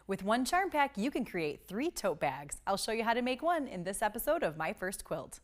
With one charm pack, you can create 3 tote bags. I'll show you how to make one in this episode of My First Quilt.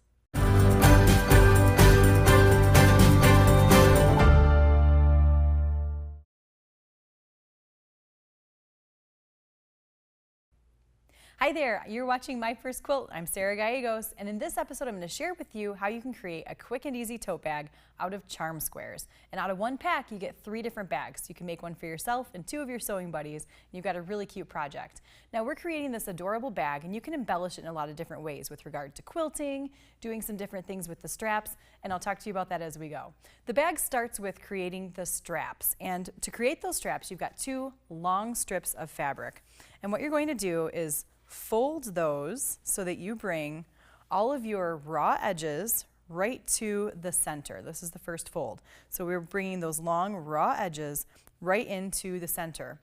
Hi there, you're watching My First Quilt. I'm Sara Gallegos, and in this episode I'm going to share with you how you can create a quick and easy tote bag out of charm squares. And out of one pack you get 3 different bags. You can make one for yourself and 2 of your sewing buddies, and you've got a really cute project. Now we're creating this adorable bag, and you can embellish it in a lot of different ways with regard to quilting, doing some different things with the straps, and I'll talk to you about that as we go. The bag starts with creating the straps, and to create those straps you've got 2 long strips of fabric. And what you're going to do is fold those so that you bring all of your raw edges right to the center. This is the first fold. So we're bringing those long raw edges right into the center.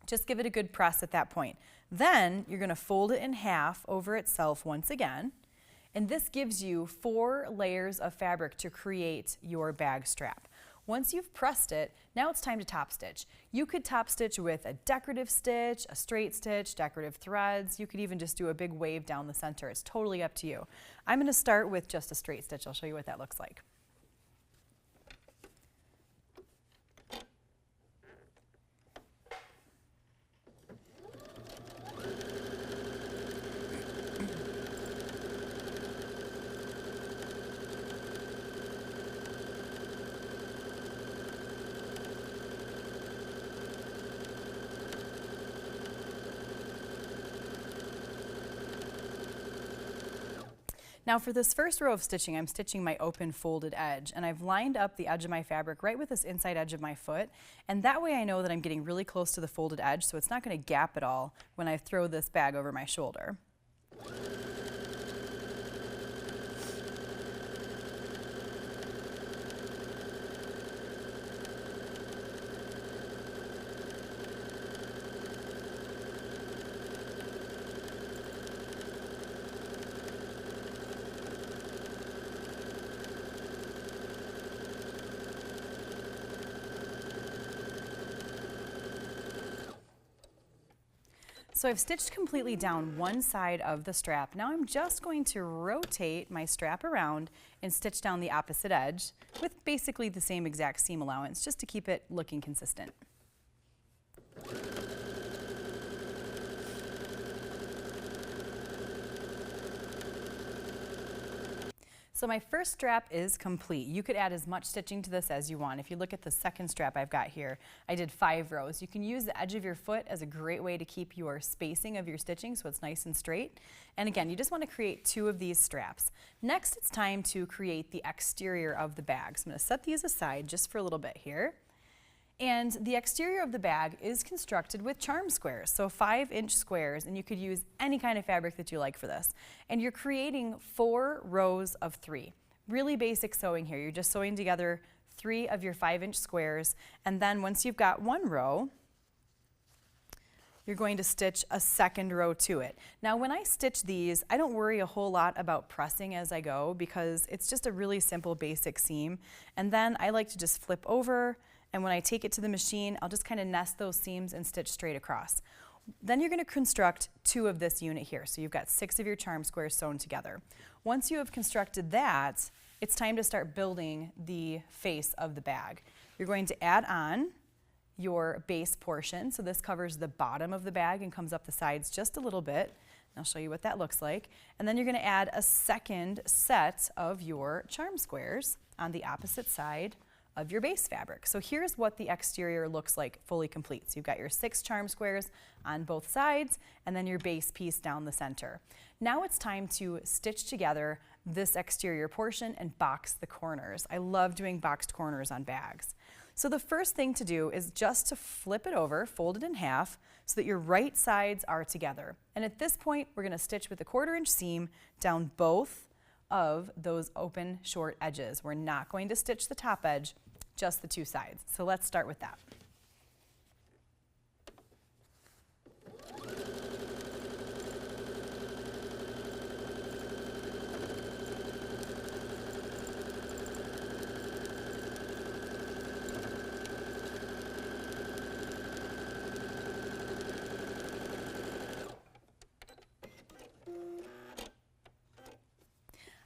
Just give it a good press at that point. Then you're going to fold it in half over itself once again. And this gives you 4 layers of fabric to create your bag strap. Once you've pressed it, now it's time to top stitch. You could top stitch with a decorative stitch, a straight stitch, decorative threads. You could even just do a big wave down the center. It's totally up to you. I'm going to start with just a straight stitch. I'll show you what that looks like. Now for this first row of stitching, I'm stitching my open folded edge, and I've lined up the edge of my fabric right with this inside edge of my foot, and that way I know that I'm getting really close to the folded edge, so it's not going to gap at all when I throw this bag over my shoulder. So I've stitched completely down one side of the strap. Now I'm just going to rotate my strap around and stitch down the opposite edge with basically the same exact seam allowance, just to keep it looking consistent. So my first strap is complete. You could add as much stitching to this as you want. If you look at the second strap I've got here, I did 5 rows. You can use the edge of your foot as a great way to keep your spacing of your stitching so it's nice and straight. And again, you just want to create 2 of these straps. Next, it's time to create the exterior of the bag. So I'm going to set these aside just for a little bit here. And the exterior of the bag is constructed with charm squares, so 5-inch squares, and you could use any kind of fabric that you like for this. And you're creating 4 rows of 3. Really basic sewing here. You're just sewing together 3 of your 5-inch squares, and then once you've got 1 row, you're going to stitch a second row to it. Now when I stitch these, I don't worry a whole lot about pressing as I go because it's just a really simple basic seam. And then I like to just flip over, and when I take it to the machine, I'll just kind of nest those seams and stitch straight across. Then you're going to construct 2 of this unit here. So you've got 6 of your charm squares sewn together. Once you have constructed that, it's time to start building the face of the bag. You're going to add on your base portion. So this covers the bottom of the bag and comes up the sides just a little bit. And I'll show you what that looks like. And then you're going to add a second set of your charm squares on the opposite side of your base fabric. So here's what the exterior looks like fully complete. So you've got your 6 charm squares on both sides and then your base piece down the center. Now it's time to stitch together this exterior portion and box the corners. I love doing boxed corners on bags. So the first thing to do is just to flip it over, fold it in half so that your right sides are together. And at this point we're going to stitch with a 1/4-inch seam down both of those open short edges. We're not going to stitch the top edge, just the 2 sides. So let's start with that.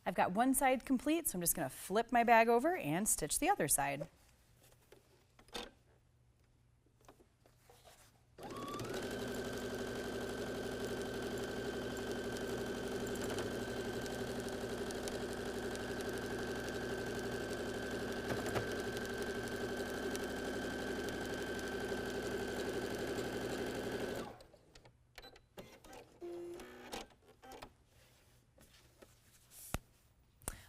I've got one side complete, so I'm just going to flip my bag over and stitch the other side.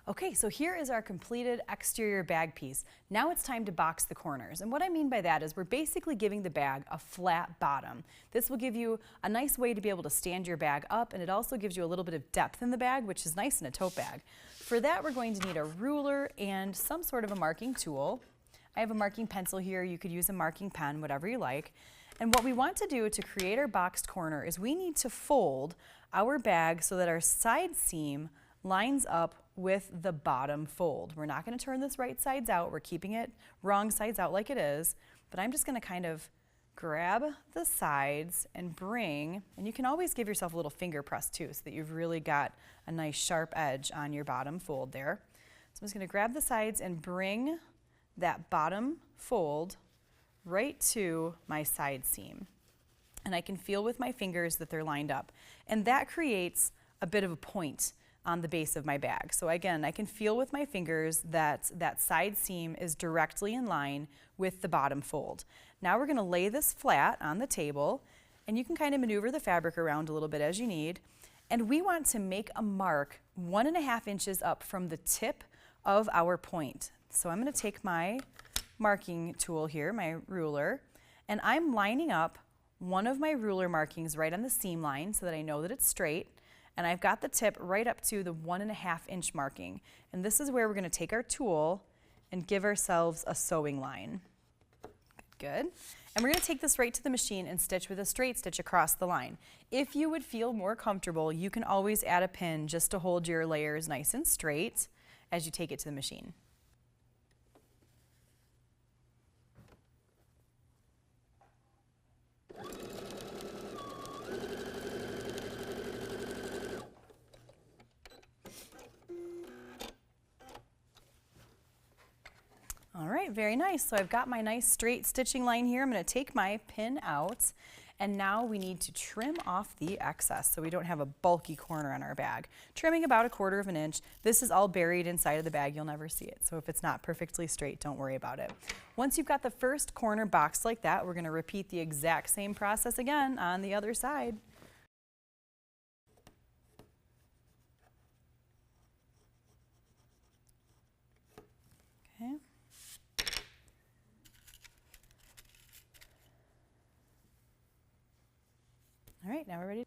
Okay, so here is our completed exterior bag piece. Now it's time to box the corners. And what I mean by that is we're basically giving the bag a flat bottom. This will give you a nice way to be able to stand your bag up, and it also gives you a little bit of depth in the bag, which is nice in a tote bag. For that, we're going to need a ruler and some sort of a marking tool. I have a marking pencil here. You could use a marking pen, whatever you like. And what we want to do to create our boxed corner is we need to fold our bag so that our side seam lines up with the bottom fold. We're not going to turn this right sides out. We're keeping it wrong sides out like it is, but I'm just going to kind of grab the sides and bring, and you can always give yourself a little finger press too so that you've really got a nice sharp edge on your bottom fold there. So I'm just going to grab the sides and bring that bottom fold right to my side seam. And I can feel with my fingers that they're lined up. And that creates a bit of a point on the base of my bag. So again, I can feel with my fingers that that side seam is directly in line with the bottom fold. Now we're going to lay this flat on the table, and you can kind of maneuver the fabric around a little bit as you need. And we want to make a mark 1.5 inches up from the tip of our point. So I'm going to take my marking tool here, my ruler, and I'm lining up one of my ruler markings right on the seam line so that I know that it's straight. And I've got the tip right up to the 1.5 inch marking. And this is where we're going to take our tool and give ourselves a sewing line. Good. And we're going to take this right to the machine and stitch with a straight stitch across the line. If you would feel more comfortable, you can always add a pin just to hold your layers nice and straight as you take it to the machine. All right, very nice. So I've got my nice straight stitching line here. I'm going to take my pin out, and now we need to trim off the excess so we don't have a bulky corner on our bag. Trimming about 1/4 inch. This is all buried inside of the bag. You'll never see it. So if it's not perfectly straight, don't worry about it. Once you've got the first corner boxed like that, we're going to repeat the exact same process again on the other side. Okay. All right, now we're ready.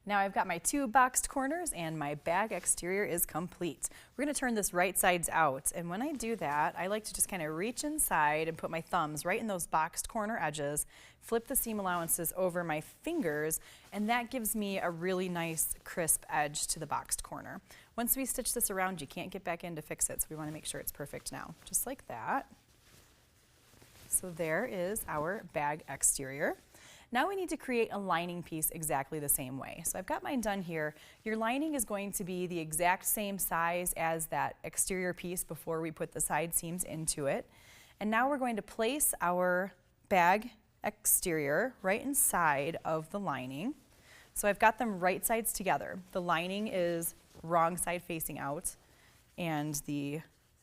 Now I've got my 2 boxed corners and my bag exterior is complete. We're going to turn this right sides out, and when I do that, I like to just kind of reach inside and put my thumbs right in those boxed corner edges, flip the seam allowances over my fingers, and that gives me a really nice crisp edge to the boxed corner. Once we stitch this around, you can't get back in to fix it, so we want to make sure it's perfect now, just like that. So there is our bag exterior. Now we need to create a lining piece exactly the same way. So I've got mine done here. Your lining is going to be the exact same size as that exterior piece before we put the side seams into it. And now we're going to place our bag exterior right inside of the lining. So I've got them right sides together. The lining is wrong side facing out, and the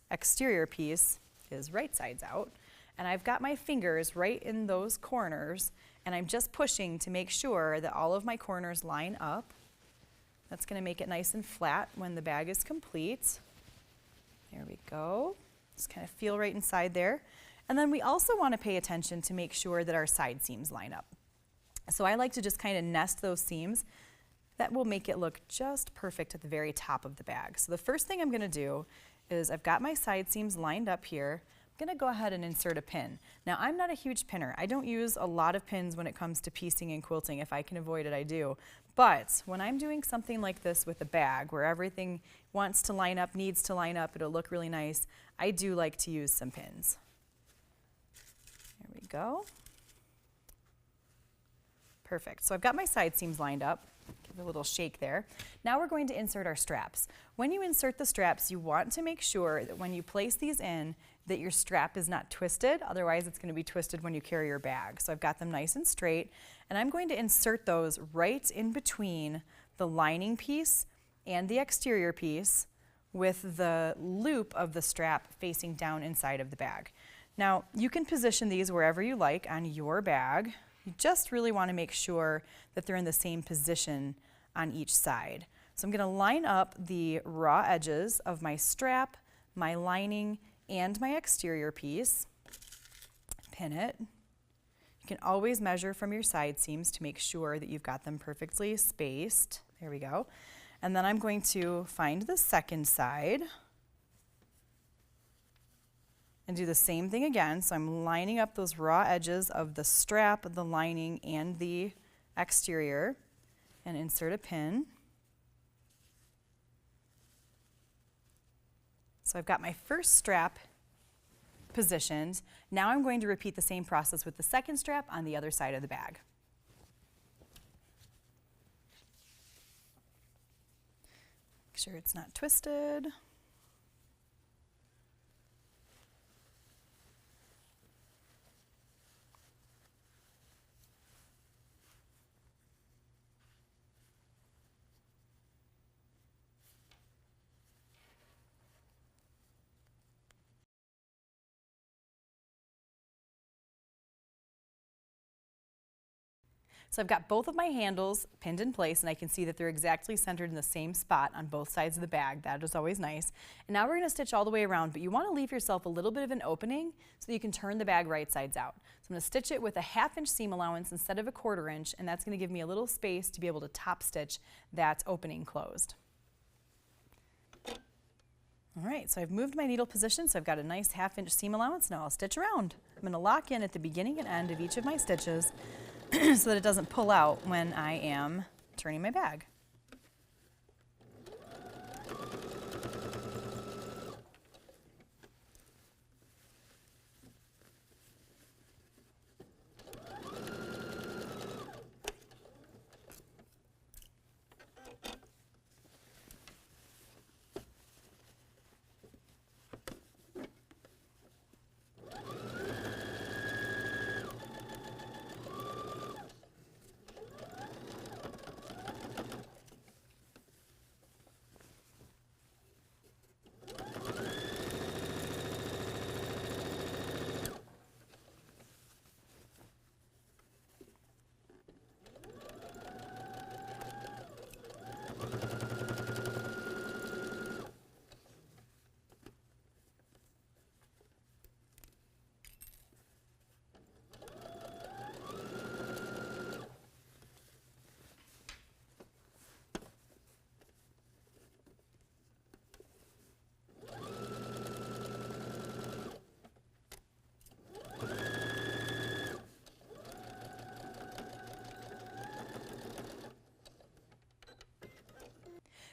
exterior piece is right sides out. And I've got my fingers right in those corners, and I'm just pushing to make sure that all of my corners line up. That's going to make it nice and flat when the bag is complete. There we go. Just kind of feel right inside there. And then we also want to pay attention to make sure that our side seams line up. So I like to just kind of nest those seams. That will make it look just perfect at the very top of the bag. So the first thing I'm going to do is I've got my side seams lined up here. I'm gonna go ahead and insert a pin. Now I'm not a huge pinner. I don't use a lot of pins when it comes to piecing and quilting. If I can avoid it, I do. But when I'm doing something like this with a bag where everything wants to line up, needs to line up, it'll look really nice, I do like to use some pins. There we go. Perfect. So I've got my side seams lined up. Give it a little shake there. Now we're going to insert our straps. When you insert the straps, you want to make sure that when you place these in, that your strap is not twisted. Otherwise, it's going to be twisted when you carry your bag. So I've got them nice and straight, and I'm going to insert those right in between the lining piece and the exterior piece with the loop of the strap facing down inside of the bag. Now, you can position these wherever you like on your bag. You just really want to make sure that they're in the same position on each side. So I'm going to line up the raw edges of my strap, my lining, and my exterior piece. Pin it. You can always measure from your side seams to make sure that you've got them perfectly spaced. There we go. And then I'm going to find the second side and do the same thing again. So I'm lining up those raw edges of the strap, the lining, and the exterior, and insert a pin. So I've got my first strap positioned. Now I'm going to repeat the same process with the second strap on the other side of the bag. Make sure it's not twisted. So I've got both of my handles pinned in place, and I can see that they're exactly centered in the same spot on both sides of the bag. That is always nice. And now we're going to stitch all the way around, but you want to leave yourself a little bit of an opening so that you can turn the bag right sides out. So I'm going to stitch it with a 1/2 inch seam allowance instead of a 1/4 inch, and that's going to give me a little space to be able to top stitch that opening closed. All right, so I've moved my needle position, so I've got a nice 1/2 inch seam allowance. Now I'll stitch around. I'm going to lock in at the beginning and end of each of my stitches so that it doesn't pull out when I am turning my bag.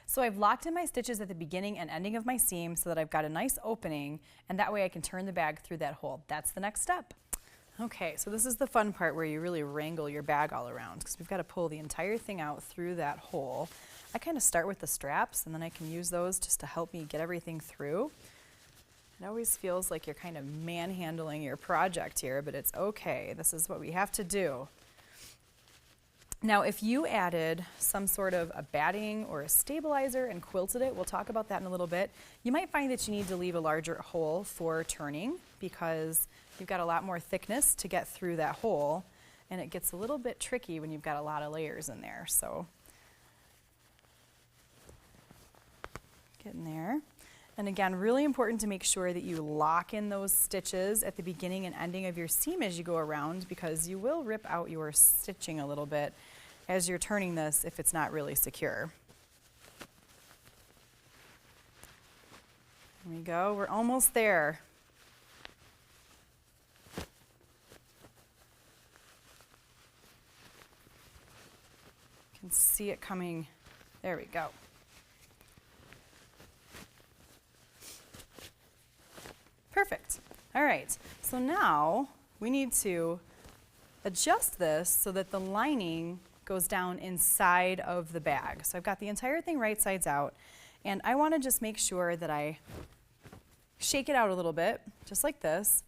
So I've locked in my stitches at the beginning and ending of my seam so that I've got a nice opening, and that way I can turn the bag through that hole. That's the next step. Okay, so this is the fun part where you really wrangle your bag all around, because we've got to pull the entire thing out through that hole. I kind of start with the straps, and then I can use those just to help me get everything through. It always feels like you're kind of manhandling your project here, but it's okay. This is what we have to do. Now, if you added some sort of a batting or a stabilizer and quilted it, we'll talk about that in a little bit, you might find that you need to leave a larger hole for turning because you've got a lot more thickness to get through that hole, and it gets a little bit tricky when you've got a lot of layers in there. So, get in there. And again, really important to make sure that you lock in those stitches at the beginning and ending of your seam as you go around, because you will rip out your stitching a little bit as you're turning this if it's not really secure. There we go, we're almost there. can see it coming. There we go. Perfect. All right, so now we need to adjust this so that the lining goes down inside of the bag. So I've got the entire thing right sides out, and I want to just make sure that I shake it out a little bit, just like this.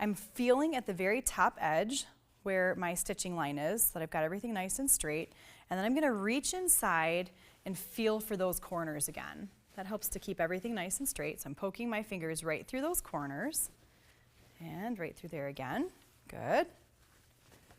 I'm feeling at the very top edge where my stitching line is, so that I've got everything nice and straight, and then I'm going to reach inside and feel for those corners again. That helps to keep everything nice and straight, so I'm poking my fingers right through those corners, and right through there again. Good.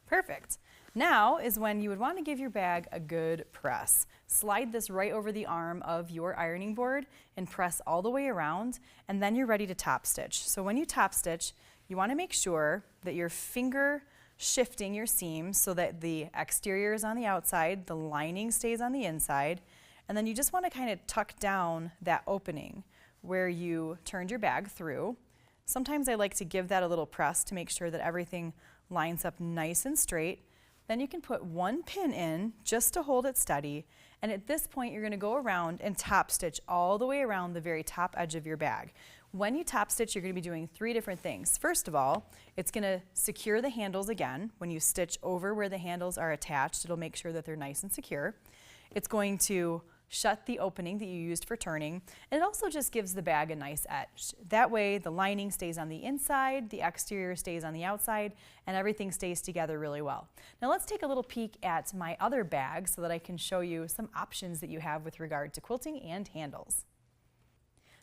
Perfect. Now is when you would want to give your bag a good press. Slide this right over the arm of your ironing board and press all the way around, and then you're ready to top stitch. So when you top stitch, you want to make sure that your finger shifting your seam so that the exterior is on the outside, the lining stays on the inside, and then you just want to kind of tuck down that opening where you turned your bag through. Sometimes I like to give that a little press to make sure that everything lines up nice and straight. Then you can put one pin in just to hold it steady, and at this point you're going to go around and top stitch all the way around the very top edge of your bag. When you top stitch, you're going to be doing 3 different things. First of all, it's going to secure the handles again. When you stitch over where the handles are attached, it'll make sure that they're nice and secure. It's going to shut the opening that you used for turning, and it also just gives the bag a nice edge. That way the lining stays on the inside, the exterior stays on the outside, and everything stays together really well. Now let's take a little peek at my other bag so that I can show you some options that you have with regard to quilting and handles.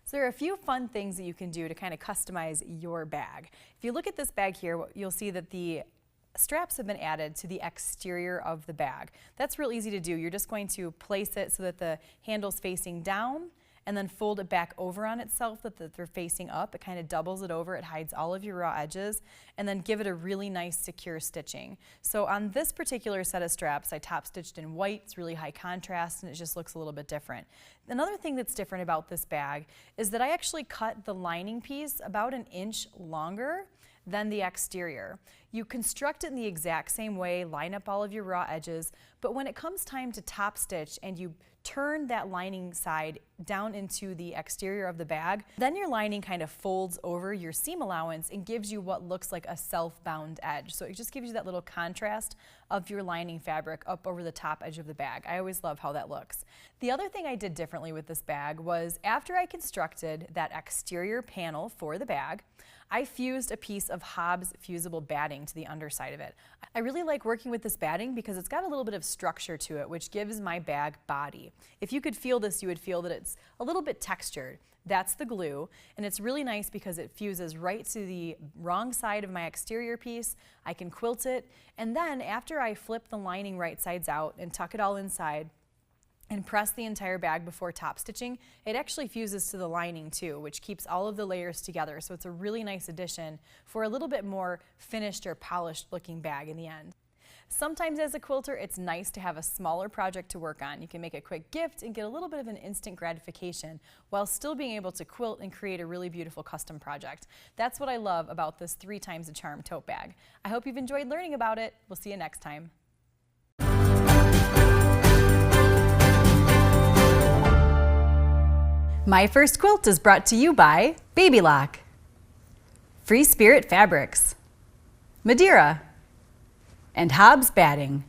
So there are a few fun things that you can do to kind of customize your bag. If you look at this bag here, you'll see that the straps have been added to the exterior of the bag. That's real easy to do. You're just going to place it so that the handle's facing down and then fold it back over on itself so that they're facing up. It kind of doubles it over. It hides all of your raw edges, and then give it a really nice secure stitching. So on this particular set of straps, I top stitched in white. It's really high contrast and it just looks a little bit different. Another thing that's different about this bag is that I actually cut the lining piece about 1 inch longer than the exterior. You construct it in the exact same way, line up all of your raw edges, but when it comes time to top stitch and you turn that lining side down into the exterior of the bag, then your lining kind of folds over your seam allowance and gives you what looks like a self-bound edge. So it just gives you that little contrast of your lining fabric up over the top edge of the bag. I always love how that looks. The other thing I did differently with this bag was after I constructed that exterior panel for the bag, I fused a piece of Hobbs fusible batting to the underside of it. I really like working with this batting because it's got a little bit of structure to it, which gives my bag body. If you could feel this, you would feel that it's a little bit textured. That's the glue, and it's really nice because it fuses right to the wrong side of my exterior piece. I can quilt it, and then after I flip the lining right sides out and tuck it all inside, and press the entire bag before top stitching, it actually fuses to the lining too, which keeps all of the layers together. So it's a really nice addition for a little bit more finished or polished looking bag in the end. Sometimes as a quilter, it's nice to have a smaller project to work on. You can make a quick gift and get a little bit of an instant gratification while still being able to quilt and create a really beautiful custom project. That's what I love about this 3 times the charm tote bag. I hope you've enjoyed learning about it. We'll see you next time. My First Quilt is brought to you by Baby Lock, Free Spirit Fabrics, Madeira, and Hobbs Batting.